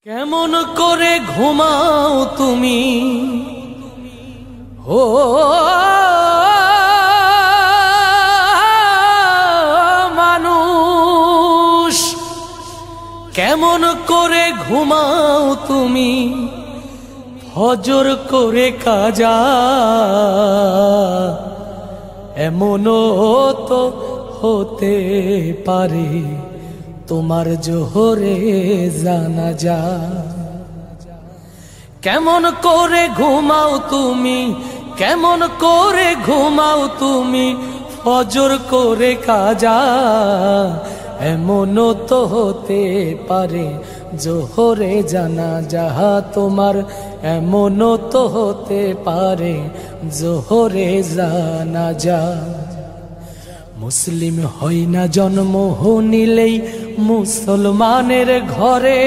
কেমন করে ঘুমাও তুমি ও মানুষ, কেমন করে ঘুমাও তুমি ফজর করে কাজা, এমনও তো হতে পারে তোমার জোহরে জানাজা। কেমন করে ঘুমাও তুমি, কেমন করে ঘুমাও তুমি ফজর করে কাজা, এমনও তো হতে পারে জোহরে জানাজা তোমার, এমনও তো হতে পারে জোহরে জানাজা। মুসলিম হই না জন্ম নিলেই মুসলমানের ঘরে,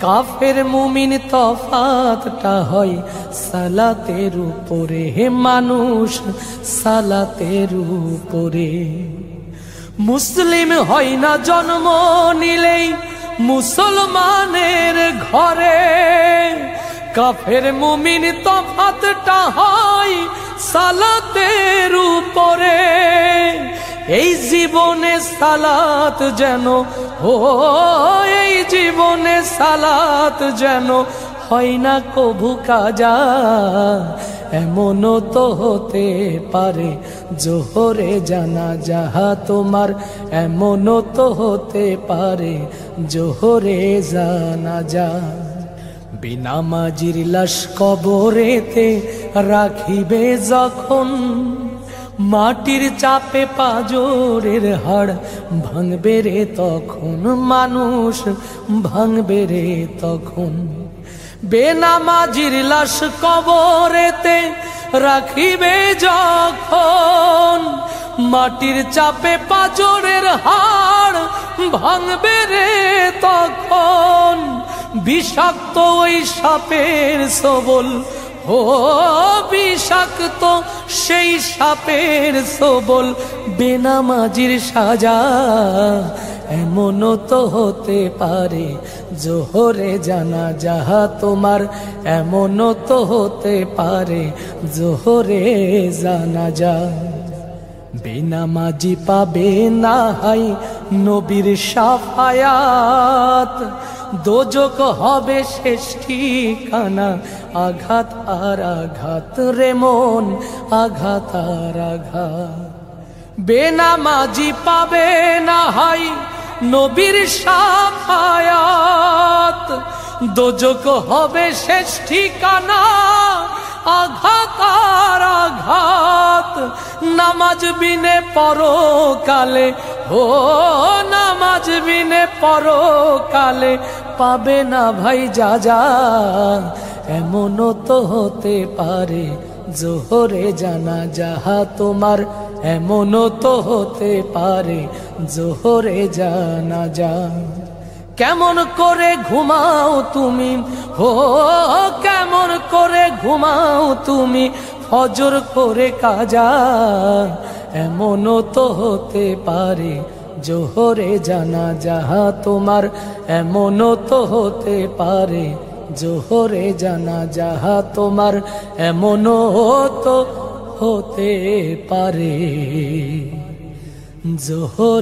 কাফের মুমিন তফাতটা হয় সালাতের উপরে, হে মানুষ সালাতের উপরে। মুসলিম হই না জন্ম নিলেই মুসলমানের ঘরে, কাফের মুমিন তফাতটা হয় সালাতের উপরে। এই জীবনে সালাত যেন এই জীবনে সালাত যেন হয় না কভু কাজা, এমনও তো হতে পারে জোহরে জানাজা তোমার, এমনও তো হতে পারে জোহরে জানাজা। বেনামাজির লাশ কবরেতে রাখিবে যখন, মাটির চাপে পাজরের হাড় ভাঙবে রে তখন, মানুষ ভাঙবে রে তখন। বেনামাজির লাশ কবরেতে রাখিবে যখন, মাটির চাপে পাজরের হাড় ভাঙবে রে তখন। বিষাক্ত ওই সাপের সবল ও বিষাক্ত সেই সাপের সবল বেনামাজির সাজা, এমনও তো হতে পারে জোহরে জানাজা তোমার, এমনও তো হতে পারে জোহরে জানাজা। বেনামাজি পাবে না হাই নবীর শাফায়াত, দোজক হবে শেষ ঠিকানা, আঘাত আর আঘাত রে মন, আঘাত আর আঘাত। বেনামাজি পাবে না হাই নবীর শাফায়াত, দোজক হবে শেষ ঠিকানা, আঘাত আর আঘাত। নামাজ বিনে পরকালে ও নামাজ বিনে পরকালে পাবে না ভাই যা, এমনও তো হতে পারে জোহরে জানাজা তোমার, এমনও তো হতে পারে জোহরে জানাজা। কেমন করে ঘুমাও তুমি ও কেমন করে ঘুমাও তুমি ফজর করে কাজা, এমনও তো হতে পারে জোহরে জানাজা তোমার, এমনও তো হতে পারে জোহরে জানাজা তোমার, এমনও তো হতে পারে জোহর।